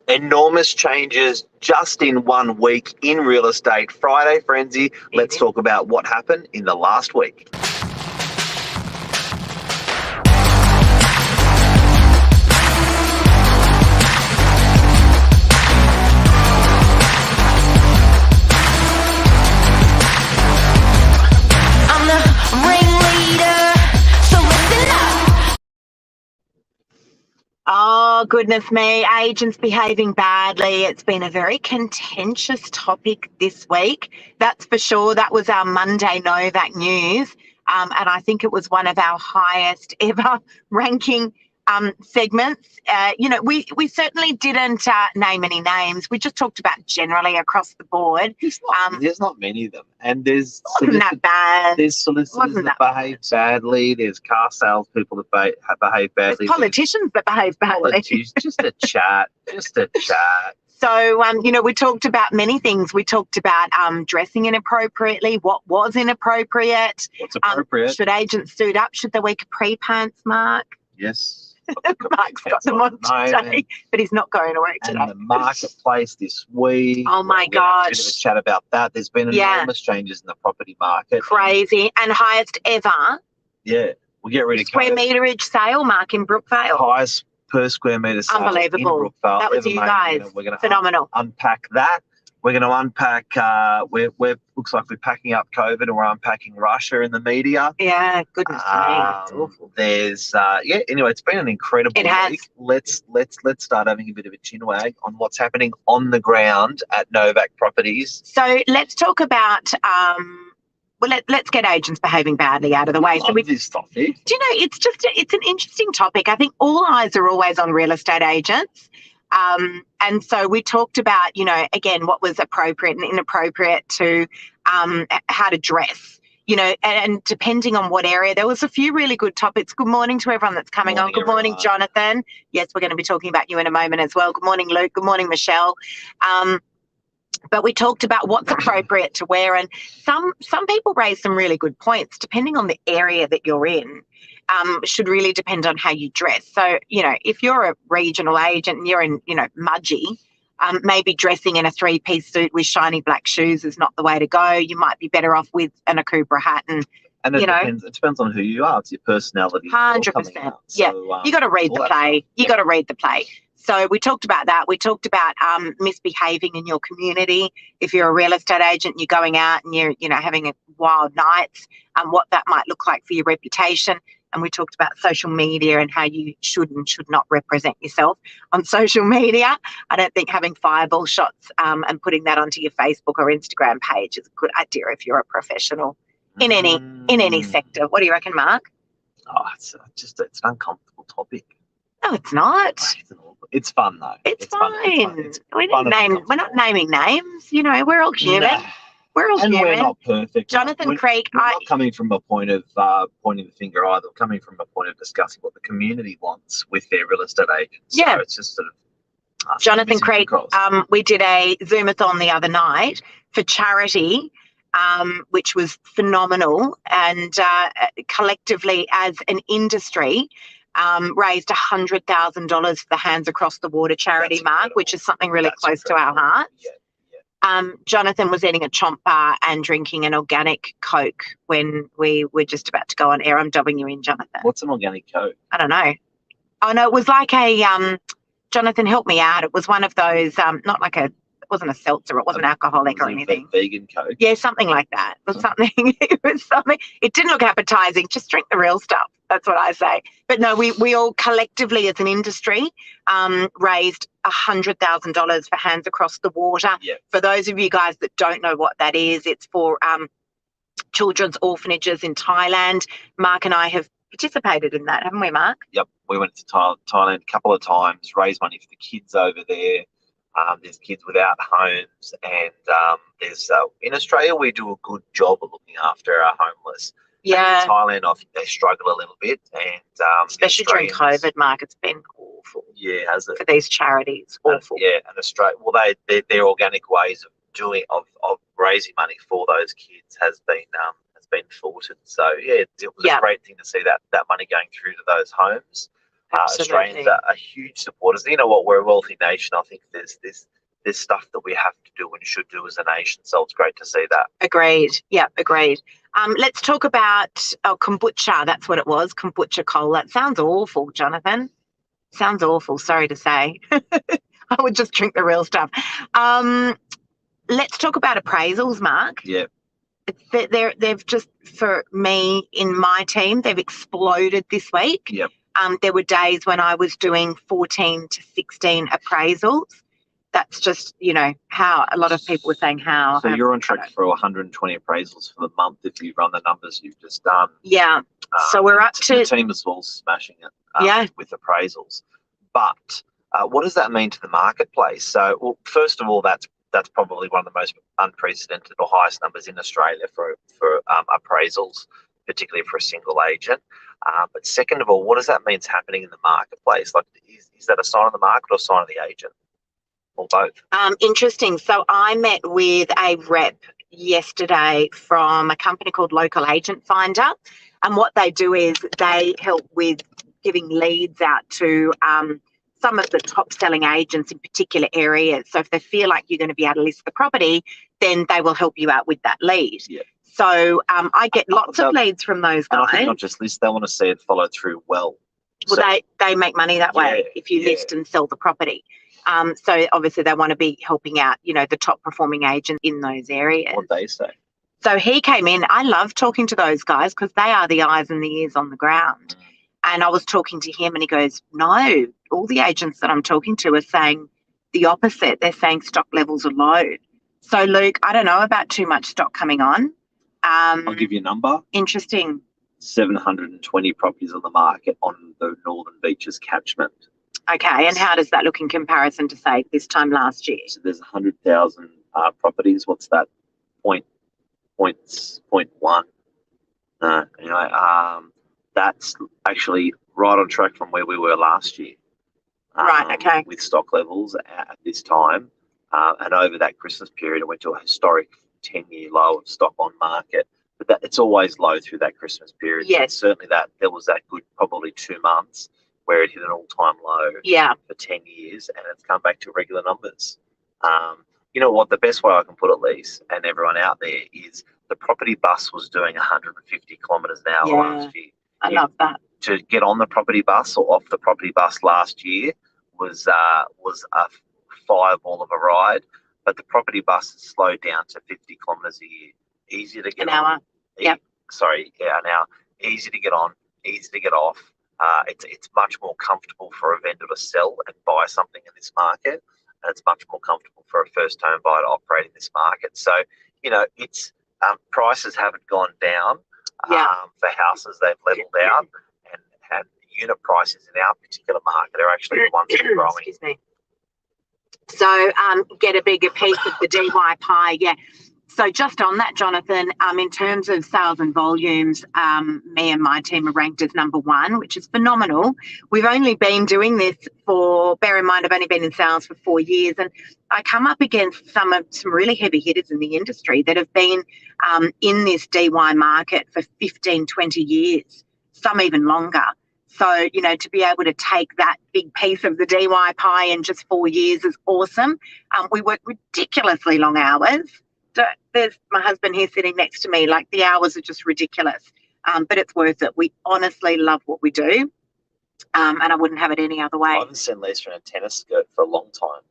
Enormous changes just in 1 week in real estate. Friday Frenzy. Let's talk about what happened in the last week. Oh, goodness me, agents behaving badly. It's been a very contentious topic this week. That's for sure. That was our Monday Novak news. And I think it was one of our highest ever ranking segments. We certainly didn't name any names. We just talked about generally across the board. There's not many of them. And there's wasn't that bad. There's solicitors that behave badly. There's car salespeople that behave badly. There's politicians that behave badly. Just a chat. So, we talked about many things. We talked about dressing inappropriately, what was inappropriate. What's appropriate? Should agents suit up? Should they wear capri pants, Mark? Yes. Mark's got them on today, but he's not going to work today. And the marketplace this week. Oh, my gosh. A bit of a chat about that. There's been enormous changes in the property market. Crazy. And highest ever. Yeah. We'll get rid of square meterage sale, Mark, in Brookvale. Highest per square metre sale Unbelievable. in Brookvale. That was you guys. We're going to phenomenal. Unpack that. We're going to unpack, looks like we're packing up COVID and we're unpacking Russia in the media. Yeah, goodness me. It's awful. There's, anyway, it's been an incredible week. Let's start having a bit of a chin wag on what's happening on the ground at Novak Properties. So let's talk about, let's get agents behaving badly out of the way. I love this topic. Do you know, it's an interesting topic. I think all eyes are always on real estate agents. And so we talked about, again, what was appropriate and inappropriate to how to dress, and depending on what area. There was a few really good topics. Good morning to everyone that's coming on. Good morning, Jonathan. Yes, we're going to be talking about you in a moment as well. Good morning, Luke. Good morning, Michelle. But we talked about what's appropriate to wear, and some people raise some really good points depending on the area that you're in. Should really depend on how you dress. So, if you're a regional agent and you're in, Mudgee, maybe dressing in a 3-piece suit with shiny black shoes is not the way to go. You might be better off with an Akubra hat and it depends on who you are. It's your personality. 100%. Yeah, you got to read the play. You got to read the play. So we talked about that. We talked about misbehaving in your community. If you're a real estate agent, you're going out and you're, having wild nights, what that might look like for your reputation. And we talked about social media and how you should and should not represent yourself on social media. I don't think having fireball shots and putting that onto your Facebook or Instagram page is a good idea if you're a professional in any sector. What do you reckon, Mark? Oh, it's an uncomfortable topic. No, it's not. It's fun though. It's fine. We're not naming names. We're all human. Nah. We're all human. We're not perfect. Jonathan Creek. We're not coming from a point of pointing the finger either. We're coming from a point of discussing what the community wants with their real estate agents. Yeah. So it's just sort of Jonathan Creek. We did a Zoomathon the other night for charity, which was phenomenal, and collectively as an industry. Raised $100,000 for the Hands Across the Water charity, Mark, which is something really close to our hearts. Yeah. Jonathan was eating a chomp bar and drinking an organic Coke when we were just about to go on air. I'm dubbing you in, Jonathan. What's an organic Coke? I don't know. Oh, no, it was like a Jonathan, help me out. It was one of those, not like it wasn't a seltzer. It wasn't alcoholic or anything. Vegan Coke? Yeah, something like that. It was something. It didn't look appetizing. Just drink the real stuff. That's what I say. But no, we all collectively as an industry raised $100,000 for Hands Across the Water. Yep. For those of you guys that don't know what that is, it's for children's orphanages in Thailand. Mark and I have participated in that, haven't we, Mark? Yep. We went to Thailand a couple of times, raised money for the kids over there. There's kids without homes, and there's in Australia we do a good job of looking after our homeless. Yeah. In Thailand, I think they struggle a little bit, and especially during COVID, Mark, it's been awful. Yeah, has it? For these charities, awful. And Australia, well, their organic ways of doing of raising money for those kids has been thwarted. So yeah, it was a great thing to see that money going through to those homes. Australians Absolutely. are huge supporters. You know what? We're a wealthy nation. I think there's stuff that we have to do and should do as a nation. So it's great to see that. Agreed. Yeah, agreed. Let's talk about kombucha. That's what it was, kombucha coal. That sounds awful, Jonathan. Sounds awful. Sorry to say. I would just drink the real stuff. Let's talk about appraisals, Mark. Yeah. They've just, for me, in my team, they've exploded this week. Yep. There were days when I was doing 14 to 16 appraisals. That's just, how a lot of people were saying how. So you're on track for 120 appraisals for the month if you run the numbers you've just done. Yeah. So we're up to... The team as well smashing it with appraisals. But what does that mean to the marketplace? So, well, first of all, that's probably one of the most unprecedented or highest numbers in Australia for appraisals, particularly for a single agent. But second of all, what does that mean is happening in the marketplace? Like, is that a sign of the market or a sign of the agent? Or both? Interesting. So I met with a rep yesterday from a company called Local Agent Finder. And what they do is they help with giving leads out to some of the top selling agents in particular areas. So if they feel like you're going to be able to list the property, then they will help you out with that lead. Yeah. So I get lots of leads from those guys. And I think not just list, they want to see it follow through well. Well, so, they make money that way if you list and sell the property. So obviously they want to be helping out, the top performing agents in those areas. What they say. So he came in. I love talking to those guys because they are the eyes and the ears on the ground. And I was talking to him and he goes, no, all the agents that I'm talking to are saying the opposite. They're saying stock levels are low. So, Luke, I don't know about too much stock coming on. I'll give you a number. Interesting. 720 properties on the market on the Northern Beaches catchment. Okay, and how does that look in comparison to, say, this time last year? So there's 100,000 properties. What's that? Point one. Anyway, that's actually right on track from where we were last year. Right, okay. With stock levels at this time. And over that Christmas period, it went to a historic 10-year low of stock on market. But it's always low through that Christmas period. Yes. But certainly there was that good probably 2 months where it hit an all-time low for 10 years, and it's come back to regular numbers. You know what? The best way I can put it, Lise, and everyone out there, is the property bus was doing 150 kilometres an hour last year. I love that. To get on the property bus or off the property bus last year was a fireball of a ride, but the property bus has slowed down to 50 kilometres a year. Easier to get an hour. An hour. Easy to get on, easy to get off. It's much more comfortable for a vendor to sell and buy something in this market, and it's much more comfortable for a first home buyer to operate in this market. So, it's prices haven't gone down for houses; they've leveled out, and unit prices in our particular market are actually the ones that are growing. Excuse me. So, get a bigger piece of the DY pie, So just on that, Jonathan, in terms of sales and volumes, me and my team are ranked as number one, which is phenomenal. We've only been doing this bear in mind, I've only been in sales for 4 years, and I come up against some really heavy hitters in the industry that have been in this DY market for 15, 20 years, some even longer. So, to be able to take that big piece of the DY pie in just 4 years is awesome. We work ridiculously long hours. There's my husband here sitting next to me. Like, the hours are just ridiculous, but it's worth it. We honestly love what we do, and I wouldn't have it any other way. I haven't seen Lisa in a tennis skirt for a long time.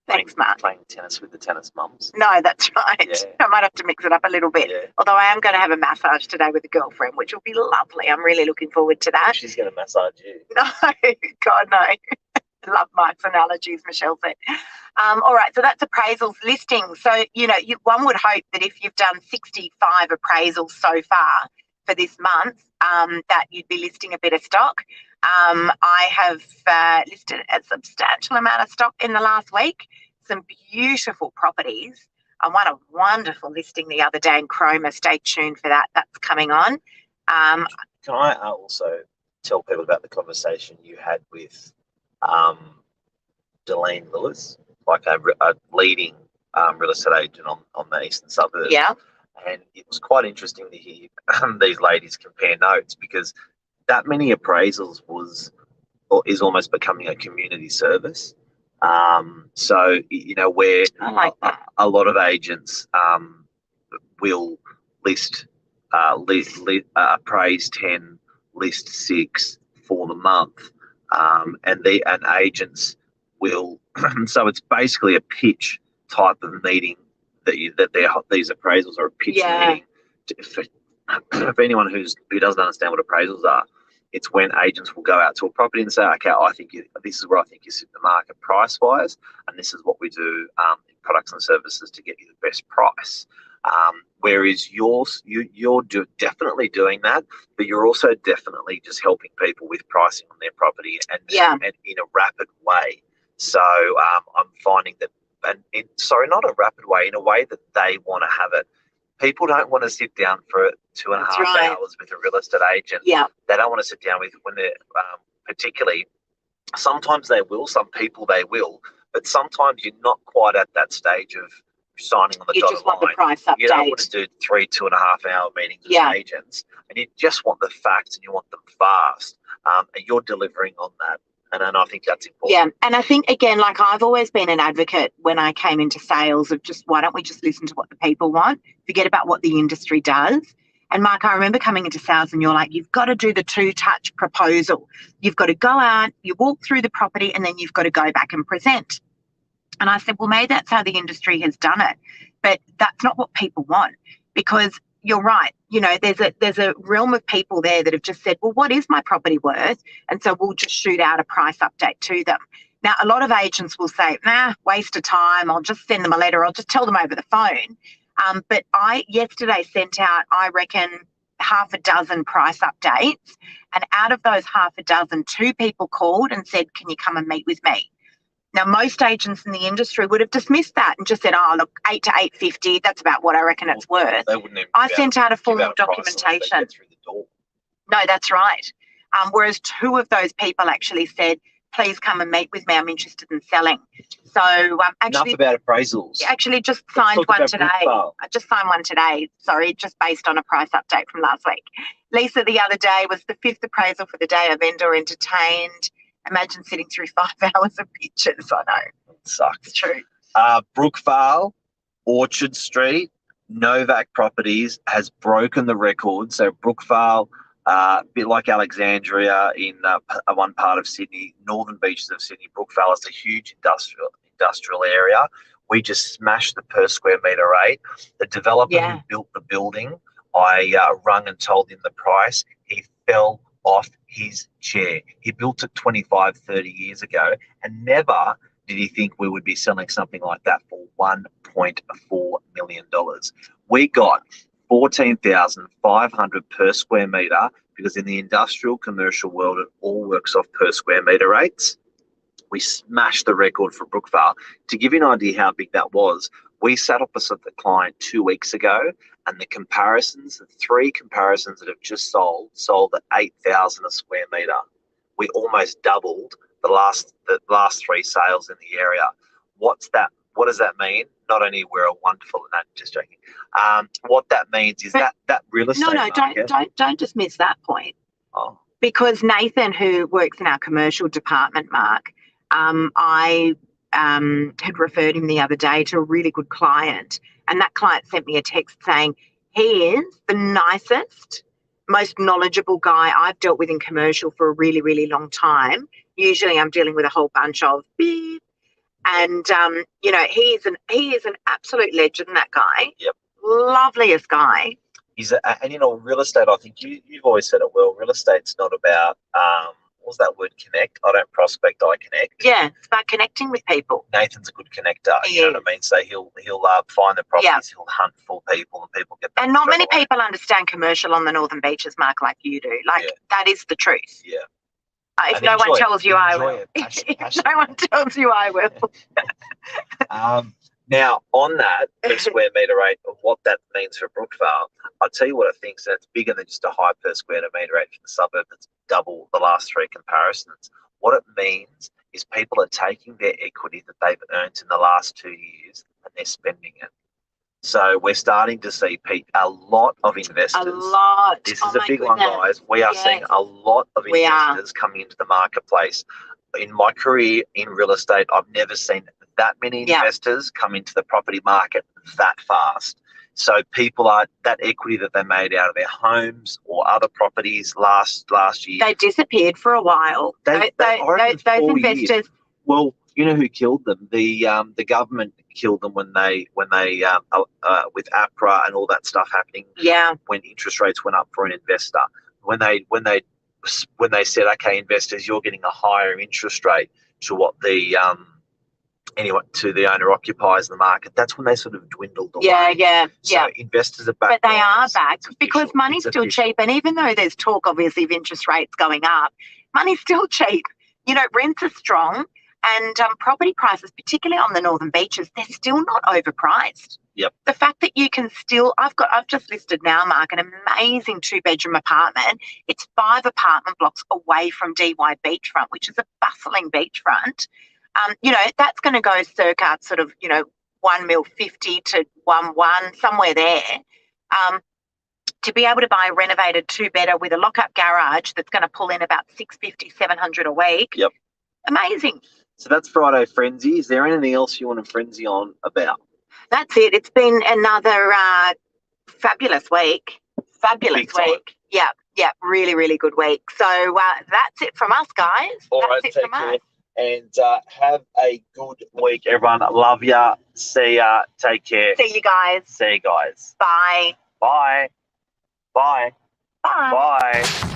Thanks, Mark. Playing tennis with the tennis mums. No, that's right. Yeah. I might have to mix it up a little bit. Yeah. Although I am going to have a massage today with a girlfriend, which will be lovely. I'm really looking forward to that. She's going to massage you. No, God, no. Love Mike's analogies, Michelle said. All right, so that's appraisals listing. So, one would hope that if you've done 65 appraisals so far for this month, that you'd be listing a bit of stock. I have listed a substantial amount of stock in the last week, some beautiful properties. I won a wonderful listing the other day in Chroma. Stay tuned for that. That's coming on. Can I also tell people about the conversation you had with Delene Lewis, like a leading real estate agent on the eastern suburbs? Yeah. And it was quite interesting to hear these ladies compare notes, because that many appraisals is almost becoming a community service. So where I like that. a lot of agents will list, appraise 10, list 6 for the month, and agents will. So it's basically a pitch type of meeting these appraisals are a pitch meeting. For anyone who doesn't understand what appraisals are, it's when agents will go out to a property and say, okay, this is where I think you sit in the market price wise, and this is what we do in products and services to get you the best price. Whereas you're definitely doing that, but you're also definitely just helping people with pricing on their property and in a rapid way. So I'm finding that, not a rapid way, in a way that they want to have it. People don't want to sit down for 2.5 hours with a real estate agent. Yeah. They don't want to sit down with, when they're particularly, sometimes they will, some people they will, but sometimes you're not quite at that stage of signing on the dotted line. You just want the price update. You don't want to do 2.5 hour meetings with agents, and you just want the facts and you want them fast, and you're delivering on that. And I think that's important. Yeah, and I think, again, like I've always been an advocate when I came into sales of just, why don't we just listen to what the people want, forget about what the industry does. And Mark, I remember coming into sales and you're like, you've got to do the 2-touch proposal. You've got to go out, you walk through the property, and then you've got to go back and present. And I said, well, maybe that's how the industry has done it, but that's not what people want, because you're right. There's a realm of people there that have just said, well, what is my property worth? And so we'll just shoot out a price update to them. Now, a lot of agents will say, waste of time. I'll just send them a letter. I'll just tell them over the phone. But I yesterday sent out, I reckon, 6 price updates. And out of those 6, 2 people called and said, can you come and meet with me? Now, most agents in the industry would have dismissed that and just said, oh, look, 8 to 850, that's about what I reckon it's worth. They wouldn't even I sent out a formal documentation. Through the door. No, that's right. Whereas 2 of those people actually said, please come and meet with me. I'm interested in selling. So actually, enough about appraisals. Actually, just signed one today. I just signed one today. Sorry, just based on a price update from last week. Lisa, the other day, was the 5th appraisal for the day. A vendor entertained. Imagine sitting through 5 hours of pictures. I know. It sucks. It's true. Brookvale, Orchard Street, Novak Properties has broken the record. So Brookvale, a bit like Alexandria in one part of Sydney, northern beaches of Sydney, Brookvale is a huge industrial area. We just smashed the per square metre rate. The developer who built the building, I rung and told him the price. He fell off his chair. He built it 25, 30 years ago, and never did he think we would be selling something like that for $1.4 million. We got 14,500 per square metre, because in the industrial commercial world, it all works off per square metre rates. We smashed the record for Brookvale. To give you an idea how big that was, we sat opposite the client 2 weeks ago, and the 3 comparisons that have just sold at 8,000 a square metre. We almost doubled the last 3 sales in the area. What's that? What does that mean? Not only we're a wonderful, no, just joking. What that means is that real estate market. Don't dismiss that point. Oh. Because Nathan, who works in our commercial department, Mark, I had referred him the other day to a really good client, and that client sent me a text saying he is the nicest, most knowledgeable guy I've dealt with in commercial for a really, really long time. Usually I'm dealing with a whole bunch of beep. And, he is an absolute legend, that guy. Yep. Loveliest guy. Real estate, I think you've always said it well, real estate's not about, what's that word, connect? I don't prospect, I connect. Yeah, it's about connecting with people. Nathan's a good connector, you know what I mean? So he'll find the properties, he'll hunt for people, and people get them. And not many people understand commercial on the Northern Beaches, Mark, like you do. That is the truth. Yeah. If no one tells you, I will. If no one tells you, I will. Now, on that per square metre rate of what that means for Brookvale, I'll tell you what I think. So it's bigger than just a high per square metre rate for the suburb. It's double the last 3 comparisons. What it means is people are taking their equity that they've earned in the last 2 years and they're spending it. So we're starting to see, Pete, a lot of investors. A lot. This is a big one, guys. We are seeing a lot of investors coming into the marketplace. In my career in real estate, I've never seen that many investors come into the property market that fast. So people are, that equity that they made out of their homes or other properties last year. They disappeared for a while. Those investors. Years. Well, you know who killed them? The government killed them when they with APRA and all that stuff happening. Yeah. When interest rates went up for an investor, when they said, okay, investors, you're getting a higher interest rate to what the to the owner occupiers in the market, that's when they sort of dwindled away. So investors are back. But they are back because money's still cheap. And even though there's talk, obviously, of interest rates going up, money's still cheap. You know, rents are strong. And property prices, particularly on the northern beaches, they're still not overpriced. Yep. The fact that you can still, I've just listed now, Mark, an amazing 2-bedroom apartment. It's 5 apartment blocks away from DY Beachfront, which is a bustling beachfront. You know, that's going to go circa sort of, you know, $1.50 to 1.1, somewhere there. To be able to buy a renovated 2-bedder with a lock-up garage that's going to pull in about $650, $700 a week. Yep. Amazing. So that's Friday Frenzy. Is there anything else you want to frenzy on about? That's it. It's been another fabulous week. Fabulous week. Yeah. Really, really good week. So that's it from us, guys. All right, take care. And have a good week, everyone. Love ya. See ya. Take care. See you guys. See you guys. Bye. Bye. Bye. Bye. Bye.